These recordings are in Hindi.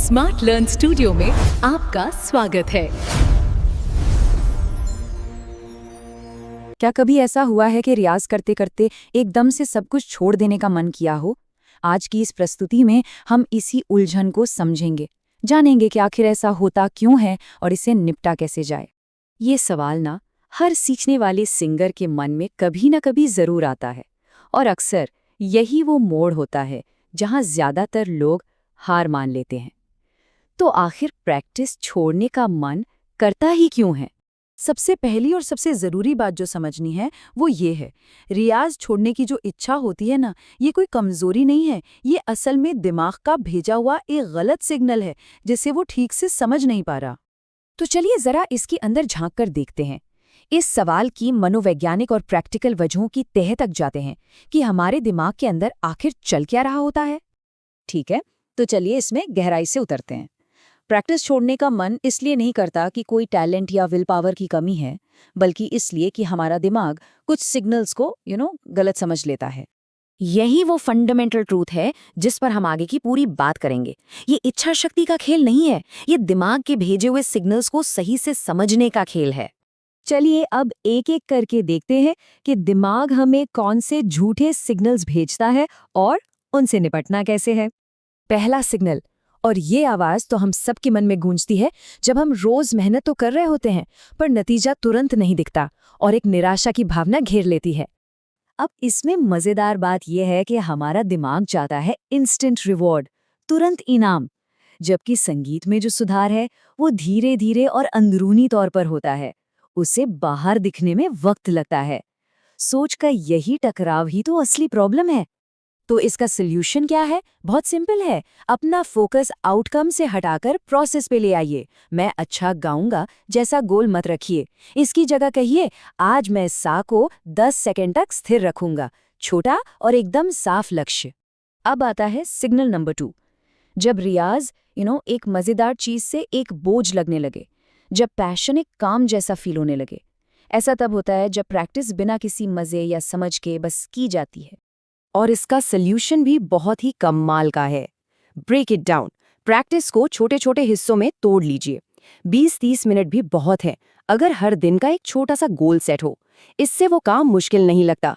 स्मार्ट लर्न स्टूडियो में आपका स्वागत है। क्या कभी ऐसा हुआ है कि रियाज करते करते एकदम से सब कुछ छोड़ देने का मन किया हो? आज की इस प्रस्तुति में हम इसी उलझन को समझेंगे, जानेंगे कि आखिर ऐसा होता क्यों है और इसे निपटा कैसे जाए। ये सवाल ना हर सीखने वाले सिंगर के मन में कभी न कभी जरूर आता है, और अक्सर यही वो मोड़ होता है जहां ज्यादातर लोग हार मान लेते हैं। तो आखिर प्रैक्टिस छोड़ने का मन करता ही क्यों है? सबसे पहली और सबसे ज़रूरी बात जो समझनी है वो ये है, रियाज छोड़ने की जो इच्छा होती है ना, ये कोई कमज़ोरी नहीं है। ये असल में दिमाग का भेजा हुआ एक गलत सिग्नल है जिसे वो ठीक से समझ नहीं पा रहा। तो चलिए ज़रा इसके अंदर झांक कर देखते हैं। इस सवाल की मनोवैज्ञानिक और प्रैक्टिकल वजहों की तह तक जाते हैं कि हमारे दिमाग के अंदर आखिर चल क्या रहा होता है। ठीक है, तो चलिए इसमें गहराई से उतरते हैं। प्रैक्टिस छोड़ने का मन इसलिए नहीं करता कि कोई टैलेंट या विल पावर की कमी है, बल्कि इसलिए कि हमारा दिमाग कुछ सिग्नल्स को गलत समझ लेता है। यही वो फंडामेंटल ट्रूथ है जिस पर हम आगे की पूरी बात करेंगे। ये इच्छा शक्ति का खेल नहीं है, ये दिमाग के भेजे हुए सिग्नल्स को सही से समझने का खेल है। चलिए अब एक एक करके देखते हैं कि दिमाग हमें कौन से झूठे सिग्नल्स भेजता है और उनसे निपटना कैसे है। पहला सिग्नल, और ये आवाज तो हम सबके मन में गूंजती है जब हम रोज मेहनत तो कर रहे होते हैं पर नतीजा तुरंत नहीं दिखता और एक निराशा की भावना घेर लेती है। अब इसमें मजेदार बात यह है कि हमारा दिमाग चाहता है इंस्टेंट रिवॉर्ड, तुरंत इनाम, जबकि संगीत में जो सुधार है वो धीरे धीरे और अंदरूनी तौर पर होता है। उसे बाहर दिखने में वक्त लगता है। सोच का यही टकराव ही तो असली प्रॉब्लम है। तो इसका सॉल्यूशन क्या है? बहुत सिंपल है। अपना फोकस आउटकम से हटाकर प्रोसेस पे ले आइए। मैं अच्छा गाऊंगा जैसा गोल मत रखिए। इसकी जगह कहिए, आज मैं सा को 10 सेकंड तक स्थिर रखूंगा। छोटा और एकदम साफ लक्ष्य। अब आता है सिग्नल नंबर 2। जब रियाज एक मजेदार चीज से एक बोझ लगने लगे, जब पैशन एक काम जैसा फील होने लगे। ऐसा तब होता है जब प्रैक्टिस बिना किसी मजे या समझ के बस की जाती है। और इसका सल्यूशन भी बहुत ही कमाल का है। Break it down. प्रैक्टिस को छोटे छोटे हिस्सों में तोड़ लीजिए। 20-30 मिनट भी बहुत है अगर हर दिन का एक छोटा सा गोल सेट हो। इससे वो काम मुश्किल नहीं लगता।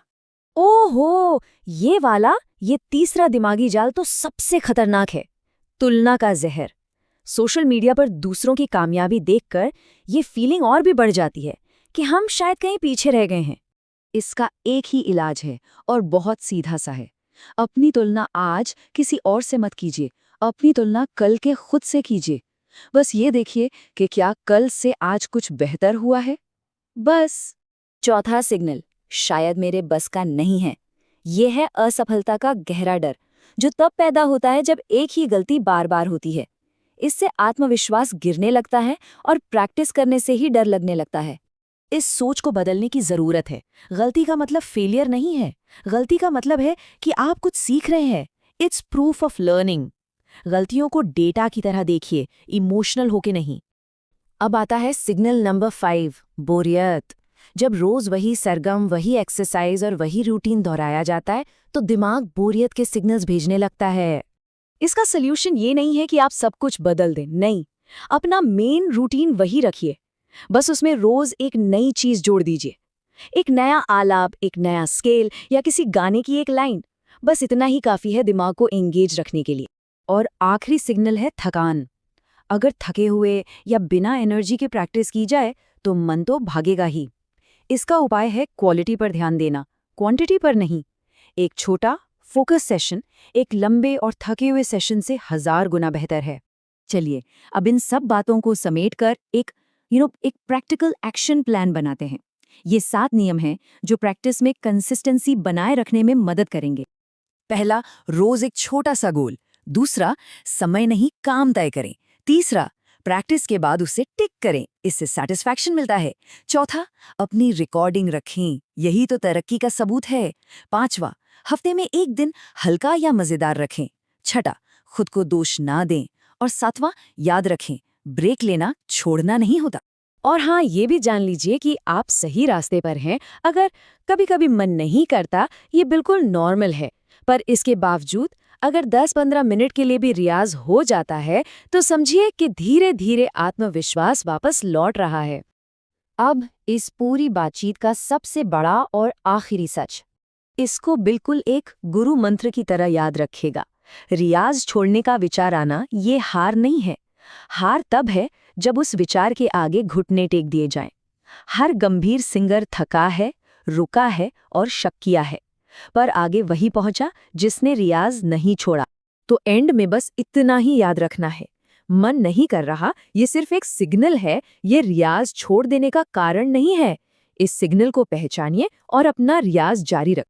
ओहो, ये तीसरा दिमागी जाल तो सबसे खतरनाक है, तुलना का जहर। सोशल मीडिया पर दूसरों की कामयाबी देखकर ये फीलिंग और भी बढ़ जाती है कि हम शायद कहीं पीछे रह गए हैं। इसका एक ही इलाज है और बहुत सीधा सा है। अपनी तुलना आज किसी और से मत कीजिए, अपनी तुलना कल के खुद से कीजिए। बस ये देखिए कि क्या कल से आज कुछ बेहतर हुआ है। बस। चौथा सिग्नल शायद मेरे बस का नहीं है। ये है असफलता का गहरा डर, जो तब पैदा होता है जब एक ही गलती बार बार होती है। इससे आत्मविश्वास गिरने लगता है और प्रैक्टिस करने से ही डर लगने लगता है। इस सोच को बदलने की जरूरत है। गलती का मतलब फेलियर नहीं है, गलती का मतलब है कि आप कुछ सीख रहे हैं। It's proof of learning. गलतियों को डेटा की तरह देखिए, इमोशनल होके नहीं। अब आता है सिग्नल नंबर 5, बोरियत। जब रोज वही सरगम, वही एक्सरसाइज और वही रूटीन दोहराया जाता है तो दिमाग बोरियत के सिग्नल्स भेजने लगता है। इसका सल्यूशन ये नहीं है कि आप सब कुछ बदल दें, नहीं। अपना मेन रूटीन वही रखिए, बस उसमें रोज एक नई चीज जोड़ दीजिए। एक नया आलाप, एक नया स्केल या किसी गाने की एक लाइन। बस इतना ही काफी है दिमाग को एंगेज रखने के लिए। और आखिरी सिग्नल है थकान। अगर थके हुए या बिना एनर्जी के प्रैक्टिस की जाए तो मन तो भागेगा ही। इसका उपाय है क्वालिटी पर ध्यान देना, क्वांटिटी पर नहीं। एक छोटा फोकस सेशन एक लंबे और थके हुए सेशन से 1000 गुना बेहतर है। चलिए अब इन सब बातों को समेटकर एक प्रैक्टिकल एक्शन प्लान बनाते हैं। ये 7 नियम हैं जो प्रैक्टिस में कंसिस्टेंसी बनाए रखने में मदद करेंगे। पहला, रोज एक छोटा सा गोल। दूसरा, समय नहीं काम तय करें। तीसरा, प्रैक्टिस के बाद उसे टिक करें, इससे सैटिस्फैक्शन मिलता है। चौथा, अपनी रिकॉर्डिंग रखें, यही तो तरक्की का सबूत है। पांचवा, हफ्ते में एक दिन हल्का या मजेदार रखें। छठा, खुद को दोष ना दें। और सातवां, याद रखें, ब्रेक लेना छोड़ना नहीं होता। और हाँ, ये भी जान लीजिए कि आप सही रास्ते पर हैं। अगर कभी कभी मन नहीं करता, ये बिल्कुल नॉर्मल है, पर इसके बावजूद अगर 10-15 मिनट के लिए भी रियाज हो जाता है तो समझिए कि धीरे धीरे आत्मविश्वास वापस लौट रहा है। अब इस पूरी बातचीत का सबसे बड़ा और आखिरी सच, इसको बिल्कुल एक गुरु मंत्र की तरह याद रखिएगा। रियाज छोड़ने का विचार आना ये हार नहीं है। हार तब है जब उस विचार के आगे घुटने टेक दिए जाएं। हर गंभीर सिंगर थका है, रुका है और शक किया है, पर आगे वही पहुंचा जिसने रियाज नहीं छोड़ा। तो एंड में बस इतना ही याद रखना है, मन नहीं कर रहा ये सिर्फ एक सिग्नल है, ये रियाज छोड़ देने का कारण नहीं है। इस सिग्नल को पहचानिए और अपना रियाज जारी रख